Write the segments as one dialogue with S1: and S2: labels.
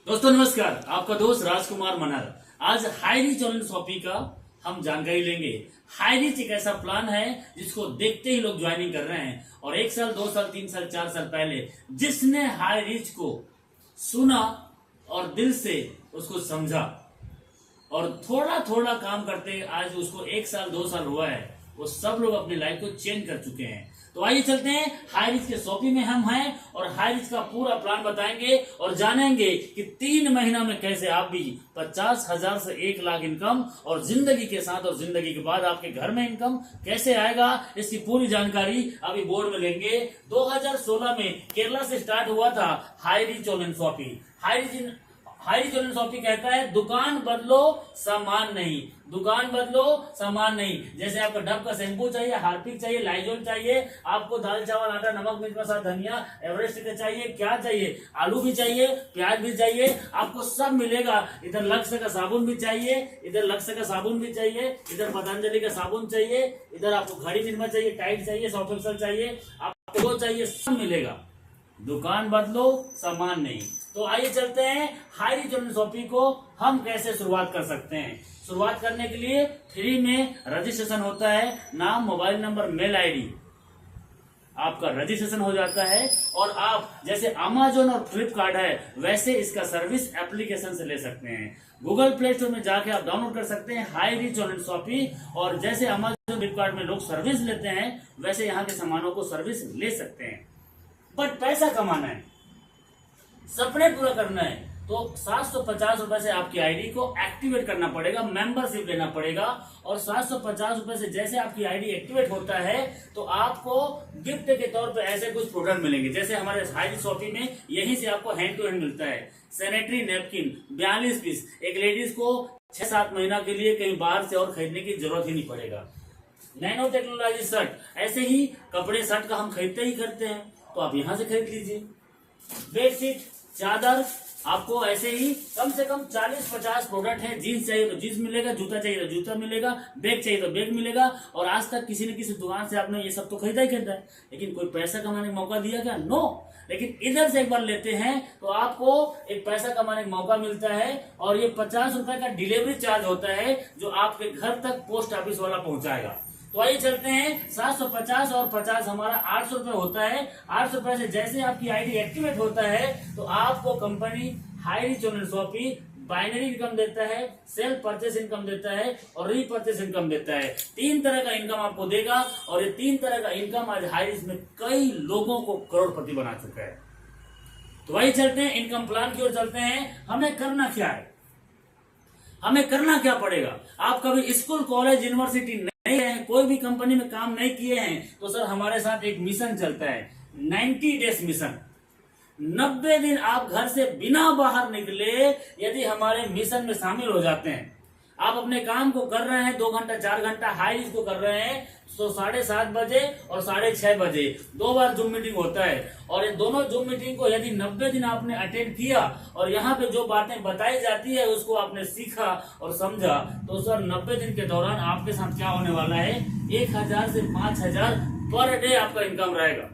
S1: दोस्तों नमस्कार, आपका दोस्त राजकुमार मनहर। आज हाई रीच ऑनलाइन शॉपिंग का हम जानकारी लेंगे। हाई रीच एक ऐसा प्लान है जिसको देखते ही लोग ज्वाइनिंग कर रहे हैं और 1 साल 2 साल 3 साल 4 साल पहले जिसने हाई रीच को सुना और दिल से उसको समझा और थोड़ा थोड़ा काम करते आज उसको 1 साल 2 साल हुआ है, वो सब लोग अपनी लाइफ को चेंज कर चुके हैं। तो आइए चलते हैं हाई रिच के शॉपिंग में हम हैं और हाई रिच का पूरा प्लान बताएंगे और जानेंगे कि 3 महीना में कैसे आप भी 50,000 से 1 लाख इनकम और जिंदगी के साथ और जिंदगी के बाद आपके घर में इनकम कैसे आएगा, इसकी पूरी जानकारी अभी बोर्ड में लेंगे। 2016 में केरला से स्टार्ट हुआ था high rich online shopping. High rich online shopping कहता है दुकान बदलो सामान नहीं, दुकान बदलो सामान नहीं। जैसे आपको डब का शैम्पू चाहिए, हार्पिक चाहिए, लाइजोल चाहिए, आपको दाल चावल आटा नमक मिर्च मसाला धनिया एवरेस्ट का चाहिए, क्या चाहिए, आलू भी चाहिए, प्याज भी चाहिए, आपको सब मिलेगा। इधर लक्स का साबुन भी चाहिए, इधर लक्स का साबुन भी चाहिए, इधर पतंजलि का साबुन चाहिए, इधर आपको घड़ी निर्मा चाहिए, टाइट चाहिए, सर्फ एक्सेल चाहिए, आपको वो चाहिए, सब मिलेगा। दुकान बदलो सामान नहीं। तो आइए चलते हैं हाई रिच ऑनलाइन शॉपिंग को हम कैसे शुरुआत कर सकते हैं। शुरुआत करने के लिए फ्री में रजिस्ट्रेशन होता है, नाम, मोबाइल नंबर, मेल आईडी, आपका रजिस्ट्रेशन हो जाता है और आप जैसे अमेजोन और फ्लिपकार्ट है वैसे इसका सर्विस एप्लीकेशन से ले सकते हैं। गूगल प्ले स्टोर में जाके आप डाउनलोड कर सकते हैं हाई रिच ऑनलाइन शॉपिंग और जैसे अमेजोन फ्लिपकार्ट में लोग सर्विस लेते हैं वैसे यहाँ के सामानों को सर्विस ले सकते हैं। बट पैसा कमाना है, सपने पूरा करना है तो 750 रुपए से आपकी आईडी को एक्टिवेट करना पड़ेगा, मेंबरशिप लेना पड़ेगा और 750 रुपए से जैसे आपकी आईडी एक्टिवेट होता है तो आपको गिफ्ट के तौर पे ऐसे कुछ प्रोडक्ट मिलेंगे। जैसे हमारे हाई रिच शॉपिंग में यहीं से आपको हैंड टू हैंड मिलता है सैनिटरी नैपकिन 42 पीस। एक लेडीज को 6-7 महीना के लिए कहीं बाहर से और खरीदने की जरूरत ही नहीं पड़ेगा। नैनो टेक्नोलॉजी शर्ट, ऐसे ही कपड़े शर्ट का हम खरीदते ही करते हैं तो आप यहां से खरीद लीजिए। बेडशीट, चादर, आपको ऐसे ही कम से कम 40-50 प्रोडक्ट है। जीन्स चाहिए तो जीन्स मिलेगा, जूता चाहिए तो जूता मिलेगा, बैग चाहिए तो बैग मिलेगा। और आज तक किसी न किसी दुकान से आपने ये सब तो खरीदा ही खरीदा है, लेकिन कोई पैसा कमाने का मौका दिया क्या? नो। लेकिन इधर से एक बार लेते हैं तो आपको एक पैसा कमाने का मौका मिलता है और ये 50 रुपए का डिलीवरी चार्ज होता है जो आपके घर तक पोस्ट ऑफिस वाला पहुंचाएगा। तो आइए चलते हैं 750 और 50 हमारा 800 रुपए होता है। 800 रुपए से जैसे आपकी आईडी एक्टिवेट होता है तो आपको company high rich online shopping binary income देता है, सेल्फ परचेस इनकम देता है और रीपरचेस इनकम देता है। 3 तरह का इनकम आपको देगा और ये 3 तरह का इनकम आज हाई रिच में कई लोगों को करोड़पति बना चुका है। तो आइए चलते हैं इनकम प्लान की ओर चलते हैं। हमें करना क्या है, हमें करना क्या पड़ेगा। आप कभी स्कूल कॉलेज यूनिवर्सिटी नहीं है, कोई भी कंपनी में काम नहीं किए हैं तो सर हमारे साथ एक मिशन चलता है 90 डेज मिशन। 90 दिन आप घर से बिना बाहर निकले यदि हमारे मिशन में शामिल हो जाते हैं, आप अपने काम को कर रहे हैं 2 घंटा 4 घंटा हाई रिच को कर रहे हैं तो 7:30 बजे और 6:30 बजे 2 बार जूम मीटिंग होता है और ये दोनों जूम मीटिंग को यदि 90 दिन आपने अटेंड किया और यहाँ पे जो बातें बताई जाती है उसको आपने सीखा और समझा तो सर 90 दिन के दौरान आपके साथ क्या होने वाला है, 1000 से 5000 पर डे आपका इनकम रहेगा।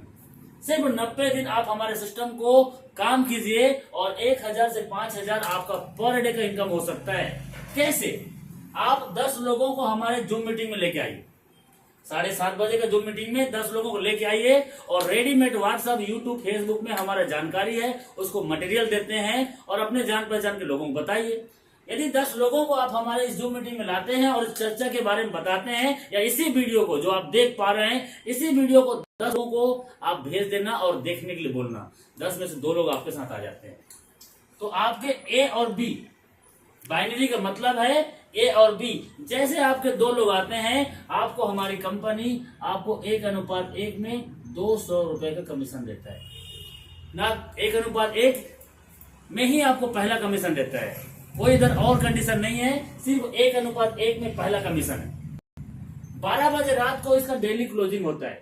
S1: सिर्फ 90 दिन आप हमारे सिस्टम को काम कीजिए और 1000 से 5000 आपका पर डे का इनकम हो सकता है। कैसे? आप 10 लोगों को हमारे जूम मीटिंग में लेके आइए, 7:30 बजे का जूम मीटिंग में 10 लोगों को लेके आइए और रेडीमेड व्हाट्सएप, यूट्यूब, फेसबुक में हमारा जानकारी है उसको मटेरियल देते हैं और अपने जान पहचान के लोगों को बताइए। यदि 10 लोगों को आप हमारे इस जूम मीटिंग में लाते हैं और इस चर्चा के बारे में बताते हैं या इसी वीडियो को जो आप देख पा रहे हैं इसी वीडियो को 10 लोगों को आप भेज देना और देखने के लिए बोलना, 10 में से 2 लोग आपके साथ आ जाते हैं तो आपके ए और बी, बाइनरी का मतलब है ए और बी, जैसे आपके 2 लोग आते हैं आपको हमारी कंपनी आपको 1:1 में 200 रुपए का कमीशन देता है ना। 1:1 में ही आपको पहला कमीशन देता है, कोई इधर और कंडीशन नहीं है, सिर्फ 1:1 में पहला कमीशन है। 12 बजे रात को इसका डेली क्लोजिंग होता है,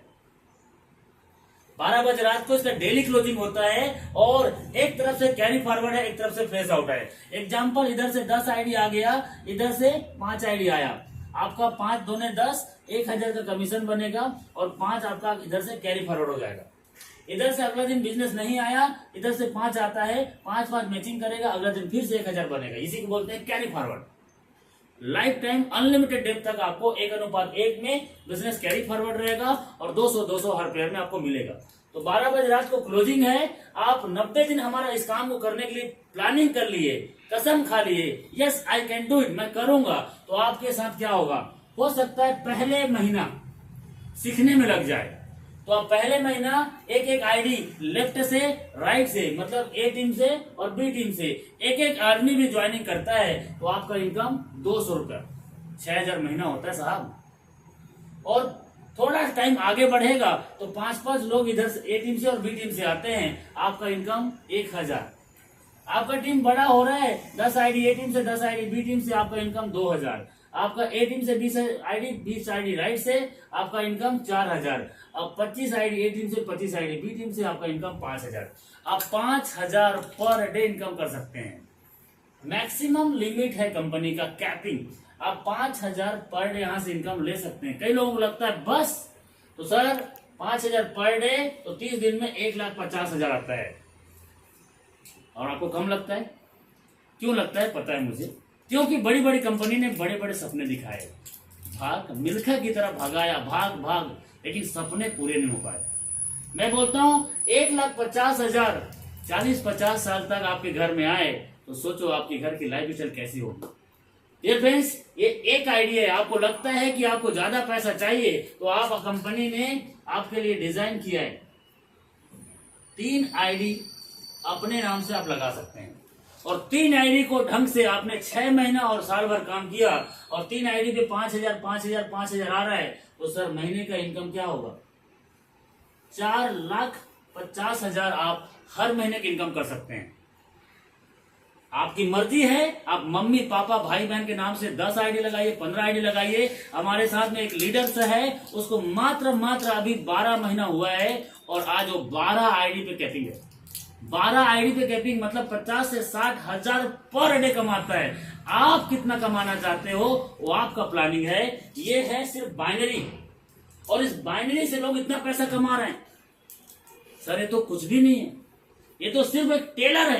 S1: 12 बजे रात को इसका डेली क्लोजिंग होता है और एक तरफ से कैरी फॉरवर्ड है, एक तरफ से फ्रेश आउट है। एग्जांपल, इधर से 10 आईडी आ गया, इधर से 5 आईडी आया, आपका 5 दूने 10, 1000 का कमीशन बनेगा और 5 आपका इधर से कैरी फॉरवर्ड हो जाएगा। इधर से अगला दिन बिजनेस नहीं आया, इधर से 5 आता है, 5 मैचिंग करेगा, अगला दिन फिर से 1000 बनेगा। इसी को बोलते हैं carry forward. Lifetime unlimited date तक आपको 1:1 में बिजनेस कैरी फॉरवर्ड रहेगा और 200 हर पेयर में आपको मिलेगा। तो 12 बजे रात को क्लोजिंग है। आप 90 दिन हमारा इस काम को करने के लिए प्लानिंग कर लिए, कसम खा लिए, yes I can do it, मैं करूंगा। तो आपके साथ क्या होगा, हो सकता है पहले महीना सीखने में लग जाए। तो आप पहले महीना एक आईडी लेफ्ट से राइट से, मतलब ए टीम से और बी टीम से एक आदमी भी ज्वाइनिंग करता है तो आपका इनकम 200 रुपया, 6000 महीना होता है साहब। और थोड़ा टाइम आगे बढ़ेगा तो 5 लोग इधर से ए टीम से और बी टीम से आते हैं, आपका इनकम 1000। आपका टीम बड़ा हो रहा है, 10 आईडी ए टीम से, 10 आईडी बी टीम से, आपका इनकम 2000। आपका ए टीम से 20 आईडी राइट से, आपका इनकम 4000। अब 25 आईडी ए टीम से, 25 आईडी बी टीम से, आपका इनकम 5000। आप 5000 पर डे इनकम कर सकते हैं। मैक्सिमम लिमिट है कंपनी का कैपिंग, आप 5000 पर डे यहां से इनकम ले सकते हैं। कई लोगों को लगता है बस, तो सर 5000 पर डे तो 30 दिन में 1,50,000 आता है। और आपको कम लगता है, क्यों लगता है पता है मुझे, क्योंकि बड़ी बड़ी कंपनी ने बड़े बड़े सपने दिखाए, भाग मिल्खा की तरह भगाया, भाग, लेकिन सपने पूरे नहीं हो पाए। मैं बोलता हूं 1,50,000 40-50 साल तक आपके घर में आए तो सोचो आपके घर की लाइफ स्टाइल कैसी होगी। ये फ्रेंड्स, ये एक आइडिया है। आपको लगता है कि आपको ज्यादा पैसा चाहिए तो आप कंपनी ने आपके लिए डिजाइन किया है, 3 आईडी अपने नाम से आप लगा सकते हैं। और 3 आईडी को ढंग से आपने 6 महीना और साल भर काम किया और 3 आईडी पे 5,000 आ रहा है तो सर महीने का इनकम क्या होगा, 4,50,000 आप हर महीने की इनकम कर सकते हैं। आपकी मर्जी है, आप मम्मी पापा भाई बहन के नाम से 10 आईडी लगाइए, 15 आईडी लगाइए। हमारे साथ में एक लीडर से है, उसको मात्र अभी 12 महीना हुआ है और आज वो 12 आईडी पे कैपिंग है। 12 आईडी पे कैपिंग मतलब 50 से 60 हजार पर डे कमाता है। आप कितना कमाना चाहते हो वो आपका प्लानिंग है। ये है सिर्फ बाइनरी, और इस बाइनरी से लोग इतना पैसा कमा रहे हैं। सर ये तो कुछ भी नहीं है, ये तो सिर्फ एक टेलर है।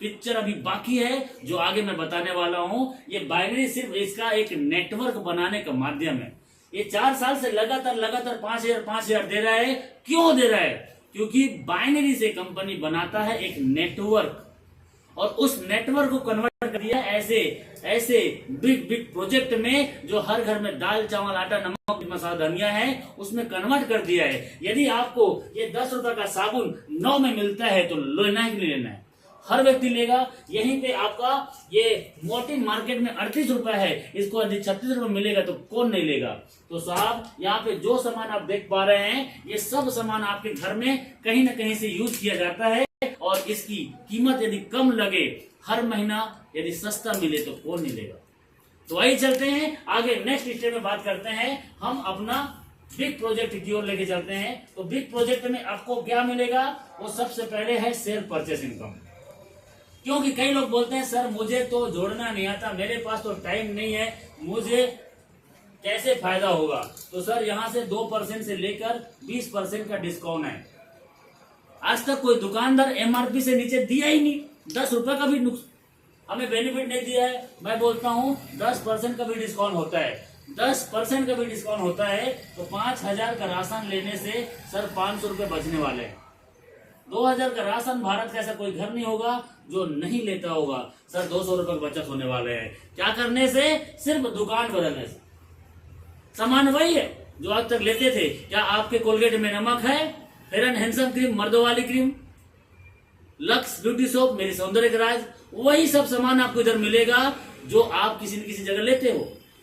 S1: पिक्चर अभी बाकी है जो आगे मैं बताने वाला हूं। ये बाइनरी सिर्फ इसका एक नेटवर्क बनाने का माध्यम है। ये 4 साल से लगातार 5,000 दे रहा है। क्यों दे रहा है? क्योंकि बाइनरी से कंपनी बनाता है एक नेटवर्क, और उस नेटवर्क को कन्वर्ट कर दिया ऐसे बिग प्रोजेक्ट में, जो हर घर में दाल चावल आटा नमक मसाला धनिया है उसमें कन्वर्ट कर दिया है। यदि आपको ये 10 रुपए का साबुन 9 में मिलता है तो लेना ही नहीं लेना है, हर व्यक्ति लेगा। यहीं पे आपका ये मोर्टीन मार्केट में 38 रुपए है, इसको यदि 36 रुपए मिलेगा तो कौन नहीं लेगा। तो साहब यहाँ पे जो सामान आप देख पा रहे हैं ये सब सामान आपके घर में कहीं ना कहीं से यूज किया जाता है, और इसकी कीमत यदि कम लगे, हर महीना यदि सस्ता मिले तो कौन नहीं लेगा। तो वही चलते हैं आगे, नेक्स्ट स्टेप में बात करते हैं। हम अपना बिग प्रोजेक्ट की ओर लेके चलते हैं। तो बिग प्रोजेक्ट में आपको क्या मिलेगा, वो सबसे पहले है सेल परचेस इनकम। क्योंकि कई लोग बोलते हैं सर मुझे तो जोड़ना नहीं आता, मेरे पास तो टाइम नहीं है, मुझे कैसे फायदा होगा। तो सर यहाँ से 2% से लेकर 20% का डिस्काउंट है। आज तक कोई दुकानदार एमआरपी से नीचे दिया ही नहीं, 10 रुपए का भी हमें बेनिफिट नहीं दिया है। मैं बोलता हूँ 10% का भी डिस्काउंट होता है, 10% का भी डिस्काउंट होता है। तो 5,000 का राशन लेने से सर 500 रुपए बचने वाले हैं। 2,000 का राशन, भारत का ऐसा कोई घर नहीं होगा जो नहीं लेता होगा। सर 200 रुपए की बचत होने वाले हैं। क्या करने से? सिर्फ दुकान बदलने से। सामान वही है जो आज तक लेते थे। क्या आपके कोलगेट में नमक है? फेयर एंड हैंडसम क्रीम, मर्दों वाली क्रीम, लक्स ब्यूटी सोप, मेरी सौंदर्य का राज, वही सब सामान आपको इधर मिलेगा जो आप किसी न किसी जगह लेते हो।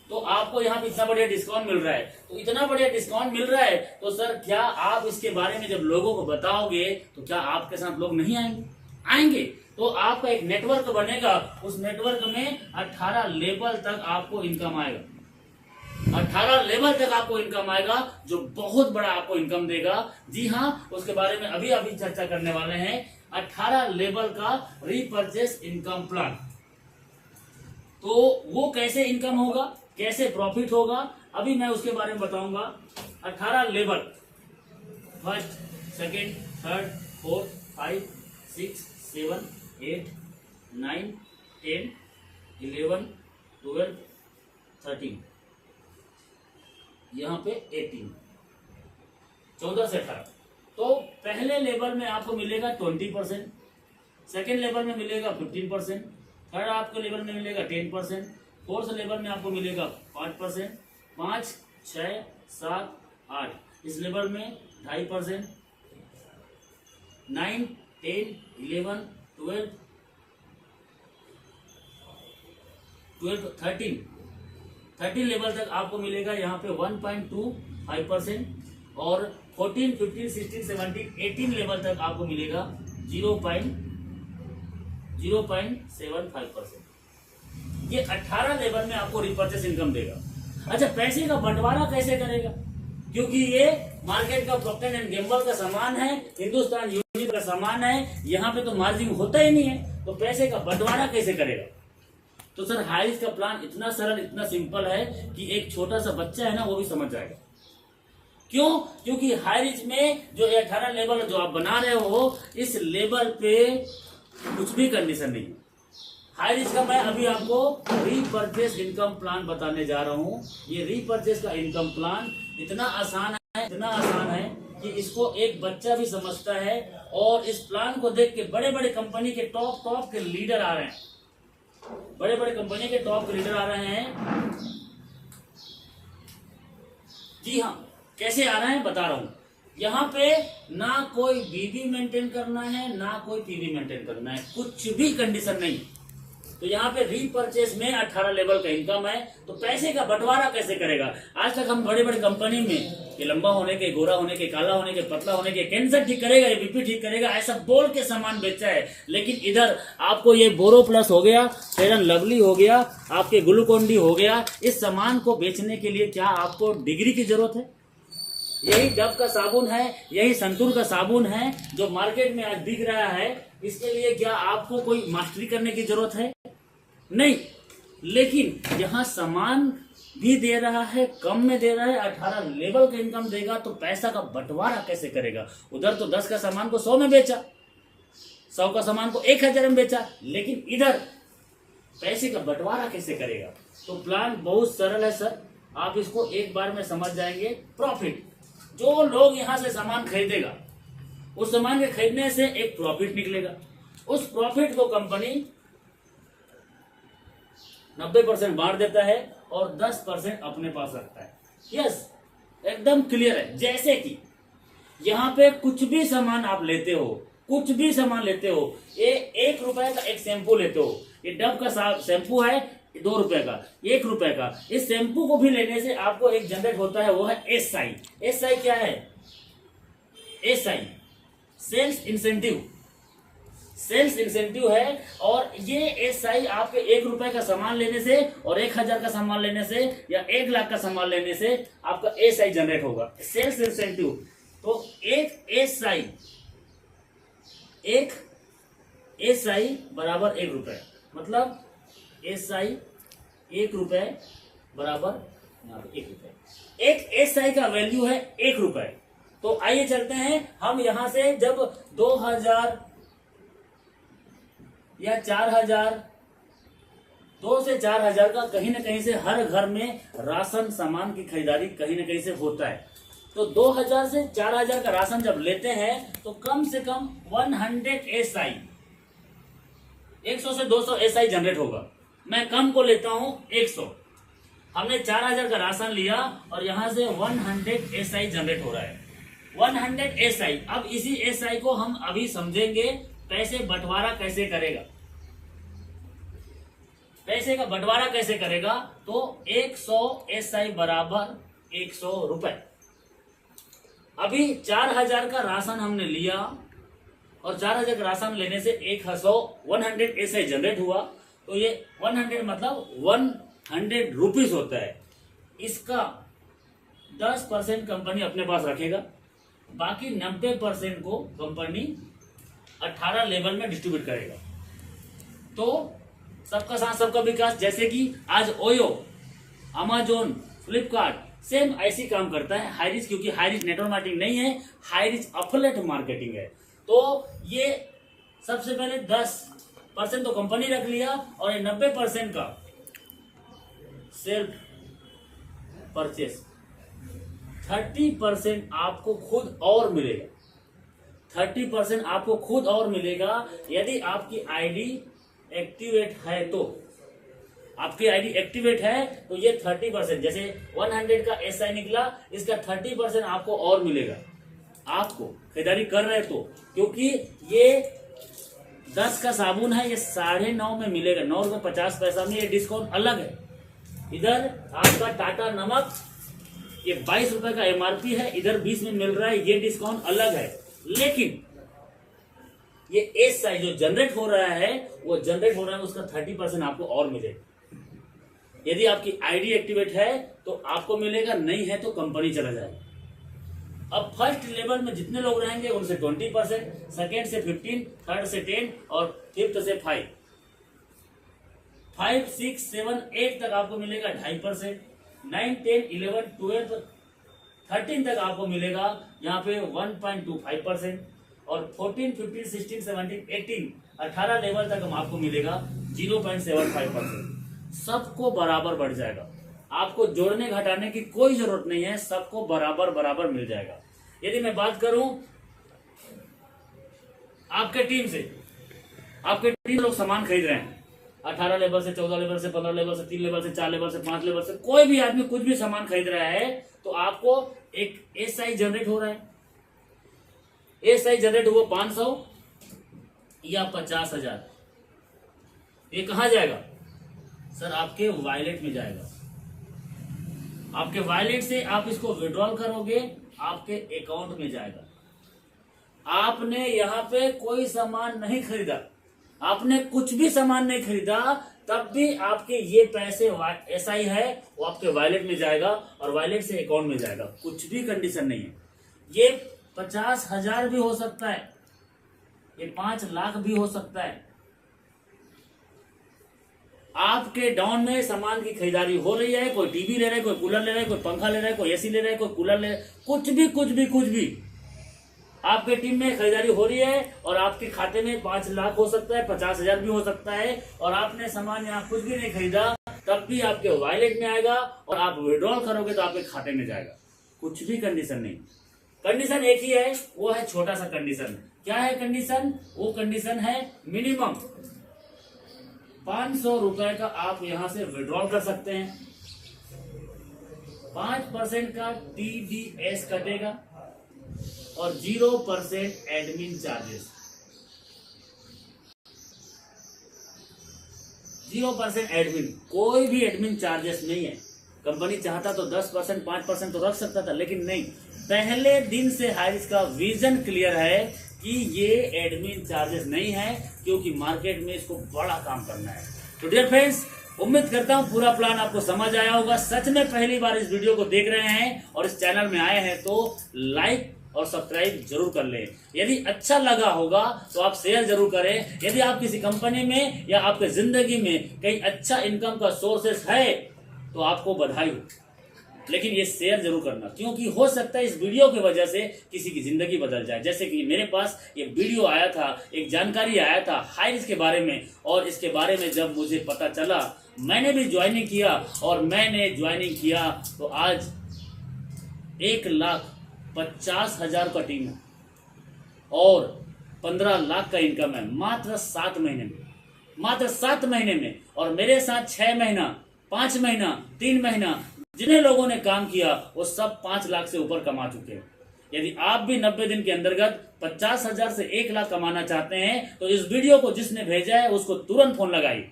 S1: तो आपको यहाँ पे इतना बढ़िया डिस्काउंट मिल रहा है। तो इतना बढ़िया डिस्काउंट मिल रहा है तो सर क्या आप इसके बारे में जब लोगों को बताओगे तो क्या आपके साथ लोग नहीं आएंगे? तो आपका एक नेटवर्क बनेगा, उस नेटवर्क में 18 लेवल तक आपको इनकम आएगा। 18 लेवल तक आपको इनकम आएगा, जो बहुत बड़ा आपको इनकम देगा। जी हाँ, उसके बारे में अभी चर्चा करने वाले हैं। 18 लेवल का रीपर्चेस इनकम प्लान। तो वो कैसे इनकम होगा, कैसे प्रॉफिट होगा, अभी मैं उसके बारे में बताऊंगा। 18 level, first, second, third, fourth, 5, 6, 7, 8, 9, 10, 11, 12, 13, यहाँ पे 18, 14 से 18। तो पहले लेवल में आपको मिलेगा 20%, सेकेंड लेवल में मिलेगा 15%, थर्ड आपको लेवल में मिलेगा 10%, फोर्थ लेवल में आपको मिलेगा 5%, 5, 6, 7, 8 इस लेवल में 2.5%, 9, 10, 11, 12, 13 लेवल तक आपको मिलेगा यहाँ पे 1.25%, और 14, 15, 16, 17, 18 लेवल तक आपको मिलेगा 0.75%। ये 18 लेवल में आपको रिपर्चेस इनकम देगा। अच्छा, पैसे का बंटवारा कैसे करेगा? क्योंकि ये मार्केट का प्रॉक्टर एंड गैम्बल का सामान है, हिंदुस्तान यूनिवर्सल का सामान है, यहाँ पे तो मार्जिन होता ही नहीं है, तो पैसे का बंटवारा कैसे करेगा? तो सर हाईरिच का प्लान इतना सरल, इतना सिंपल है कि एक छोटा सा बच्चा है ना वो भी समझ जाएगा। क्यों? क्योंकि हाईरिच में जो 18 लेवल जो आप बना रहे हो, इस लेवल पे कुछ भी कंडीशन नहीं है। हाईरिच का मैं अभी आपको रीपरचेस इनकम प्लान बताने जा रहा हूँ। ये रीपरचेस का इनकम प्लान इतना आसान है कि इसको एक बच्चा भी समझता है, और इस प्लान को देख के बड़े बड़े कंपनी के टॉप के लीडर आ रहे हैं, बड़े बड़े कंपनी के टॉप लीडर आ रहे हैं। जी हाँ, कैसे आ रहे हैं बता रहा हूं। यहाँ पे ना कोई बीबी मेंटेन करना है, ना कोई पीवी मेंटेन करना है, कुछ भी कंडीशन नहीं। तो यहाँ पे रीपरचेस में 18 लेवल का इनकम है, तो पैसे का बंटवारा कैसे करेगा? आज तक हम बड़े बड़े कंपनी में ये लंबा होने के, गोरा होने के, काला होने के, पतला होने के, कैंसर ठीक करेगा, ये बीपी ठीक करेगा, ऐसा बोल के सामान बेचा है। लेकिन इधर आपको ये बोरो प्लस हो गया, फेयर एंड लवली हो गया, आपके ग्लूकोन डी हो गया, इस सामान को बेचने के लिए क्या आपको डिग्री की जरूरत है? यही डव का साबुन है, यही संतूर का साबुन है जो मार्केट में आज बिक रहा है, इसके लिए क्या आपको कोई मास्टरी करने की जरूरत है? नहीं। लेकिन यहाँ सामान भी दे रहा है, कम में दे रहा है, 18 लेवल का इनकम देगा, तो पैसा का बंटवारा कैसे करेगा? उधर तो 10 का सामान को 100 में बेचा, 100 का सामान को 1000 में बेचा, लेकिन इधर पैसे का बंटवारा कैसे करेगा? तो प्लान बहुत सरल है सर, आप इसको एक बार में समझ जाएंगे। प्रॉफिट, जो लोग यहाँ से सामान खरीदेगा, उस सामान के खरीदने से एक प्रॉफिट निकलेगा, उस प्रॉफिट को कंपनी 90% बांट देता है और 10% अपने पास रखता है। यस, एकदम क्लियर है। जैसे कि यहाँ पे कुछ भी सामान आप लेते हो, कुछ भी सामान लेते हो, ये 1 रुपए का एक शैम्पू लेते हो, ये डव का शैम्पू है 2 रुपए का, 1 रुपए का, इस शैम्पू को भी लेने से आपको एक जनरेट होता है, वो है SI। SI क्या है? SI sales incentive, sales incentive है। और ये SI आपके 1 रुपए का सामान लेने से और 1000 का सामान लेने से या 1 लाख का सामान लेने से आपका SI जनरेट होगा, सेल्स इंसेंटिव। तो एक SI बराबर 1 रुपए, मतलब SI 1 रुपए बराबर यहाँ पे 1 रुपए। एक SI का वैल्यू है 1 रुपए। तो आइए चलते हैं हम यहां से, जब 2000 या 4000, 2 से 4000 का कहीं ना कहीं से हर घर में राशन सामान की खरीदारी कहीं ना कहीं से होता है। तो 2000 से 4000 का राशन जब लेते हैं तो कम से कम 100 SI, 100 से 200 SI जनरेट होगा। मैं कम को लेता हूं 100। हमने 4000 का राशन लिया और यहां से 100 SI जनरेट हो रहा है, 100 SI। अब इसी SI को हम अभी समझेंगे पैसे बंटवारा कैसे करेगा। पैसे का बंटवारा कैसे करेगा? तो 100 SI बराबर 100 रुपए। अभी 4000 का राशन हमने लिया और 4000 का राशन लेने से 100 SI जनरेट हुआ, तो ये 100 मतलब 100 रुपीज होता है। इसका 10% कंपनी अपने पास रखेगा, बाकी 90% को कंपनी 18 लेवल में डिस्ट्रीब्यूट करेगा। तो सबका साथ सबका विकास, जैसे कि आज ओयो, अमेजोन, फ्लिपकार्ट सेम ऐसी काम करता है हाईरिच, क्योंकि हाईरिच नेटवर्क मार्केटिंग नहीं है, हाईरिच एफिलिएट मार्केटिंग है। तो ये सबसे पहले 10% तो कंपनी रख लिया और ये 90% का सेल्फ परचेस, 30% आपको खुद और मिलेगा। 30% आपको खुद और मिलेगा यदि आपकी आईडी एक्टिवेट है। तो आपकी आईडी एक्टिवेट है तो ये 30%, जैसे 100 का एसआई निकला, इसका 30% आपको और मिलेगा, आपको खरीदारी कर रहे तो। क्योंकि ये 10 का साबुन है, ये 9.5 में मिलेगा, 9.50 में, ये डिस्काउंट अलग है। इधर आपका टाटा नमक ये 22 रुपए का एमआरपी है, इधर 20 में मिल रहा है, ये डिस्काउंट अलग है। लेकिन ये एसआई जो जनरेट हो रहा है, वो जनरेट हो रहा है, उसका 30% आपको और मिलेगा। यदि आपकी आईडी एक्टिवेट है तो आपको मिलेगा, नहीं है तो कंपनी चला जाएगा। अब फर्स्ट लेवल में जितने लोग रहेंगे उनसे 20%, सेकेंड से 15, थर्ड से 10 और फिफ्थ से 5, 6, 7, 8 तक आपको मिलेगा 2.5%, 9, 10, 11, 12, 13 तक आपको मिलेगा यहाँ पे 1.25%, और 14, 15, 16, 17, 18, 18 लेवल तक आपको मिलेगा 0.75%। सबको बराबर बढ़ जाएगा, आपको जोड़ने घटाने की कोई जरूरत नहीं है, सबको बराबर बराबर मिल जाएगा। यदि मैं बात करूं आपके टीम से, आपके टीम लोग सामान खरीद रहे हैं 18 लेवल से, 14 लेवल से, 15 लेवल से, 3 लेवल से, 4 लेवल से, 5 लेवल से, कोई भी आदमी कुछ भी सामान खरीद रहा है तो आपको एक एसआई जनरेट हो रहा है। एसआई जनरेट हुआ 500 या 50,000, ये कहां जाएगा सर? आपके वॉलेट में जाएगा। आपके वॉलेट से आप इसको विड्रॉल करोगे, आपके अकाउंट में जाएगा। आपने यहाँ पे कोई सामान नहीं खरीदा, आपने कुछ भी सामान नहीं खरीदा, तब भी आपके ये पैसे एसआई है वो आपके वॉलेट में जाएगा और वॉलेट से अकाउंट में जाएगा। कुछ भी कंडीशन नहीं है। ये 50,000 भी हो सकता है, ये 5 लाख भी हो सकता है। आपके डाउन में सामान की खरीदारी हो रही है, कोई टीवी ले रहा है, कोई कूलर ले रहा है, कोई पंखा ले रहा है, कोई एसी ले रहा है, कोई कूलर ले रहा है, कुछ भी आपके टीम में खरीदारी हो रही है और आपके खाते में 5 लाख हो सकता है, 50,000 भी हो सकता है, और आपने सामान यहाँ कुछ भी नहीं खरीदा, तब भी आपके वॉलेट में आएगा और आप विड्रॉल करोगे तो आपके खाते में जाएगा। कुछ भी कंडीशन नहीं, कंडीशन एक ही है, वो है छोटा सा कंडीशन। क्या है कंडीशन? वो कंडीशन है मिनिमम 500 रुपए का आप यहां से विड्रॉल कर सकते हैं। 5% का टीडीएस कटेगा और 0% एडमिन चार्जेस, 0% एडमिन, कोई भी एडमिन चार्जेस नहीं है। कंपनी चाहता तो 10%, 5% तो रख सकता था, लेकिन नहीं। पहले दिन से हाईरिच का विजन क्लियर है कि ये एडमिन चार्जेस नहीं है, क्योंकि मार्केट में इसको बड़ा काम करना है। तो डियर फ्रेंड्स, उम्मीद करता हूं पूरा प्लान आपको समझ आया होगा। सच में पहली बार इस वीडियो को देख रहे हैं और इस चैनल में आए हैं तो लाइक और सब्सक्राइब जरूर कर लें। यदि अच्छा लगा होगा तो आप शेयर जरूर करें। यदि आप किसी कंपनी में या आपके जिंदगी में कहीं अच्छा इनकम का सोर्सेस है तो आपको बधाई हो, लेकिन ये शेयर जरूर करना, क्योंकि हो सकता है इस वीडियो की वजह से किसी की जिंदगी बदल जाए। जैसे कि मेरे पास ये वीडियो आया था, एक जानकारी आया था हाईरिच के बारे में, और इसके बारे में जब मुझे पता चला मैंने भी ज्वाइनिंग किया, और मैंने ज्वाइनिंग किया तो आज 1,50,000 का टीम है और 15 लाख का इनकम है मात्र 7 महीने में, मात्र 7 महीने में। और मेरे साथ 6 महीना, 5 महीना, 3 महीना जिन्हें लोगों ने काम किया वो सब 5 लाख से ऊपर कमा चुके हैं। यदि आप भी 90 दिन के अंतर्गत 50,000 से 1 लाख कमाना चाहते हैं तो इस वीडियो को जिसने भेजा है उसको तुरंत फोन लगाइए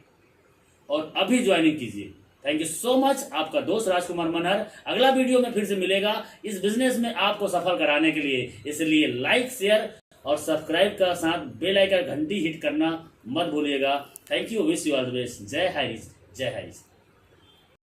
S1: और अभी ज्वाइनिंग कीजिए। Thank you so much. आपका दोस्त राजकुमार मनहर अगला वीडियो में फिर से मिलेगा इस बिजनेस में आपको सफल कराने के लिए। इसलिए लाइक, शेयर और सब्सक्राइब का साथ बेल आइकन घंटी हिट करना मत भूलिएगा। Thank you, wish you all the best. जय हाईरिच, जय हाईरिच।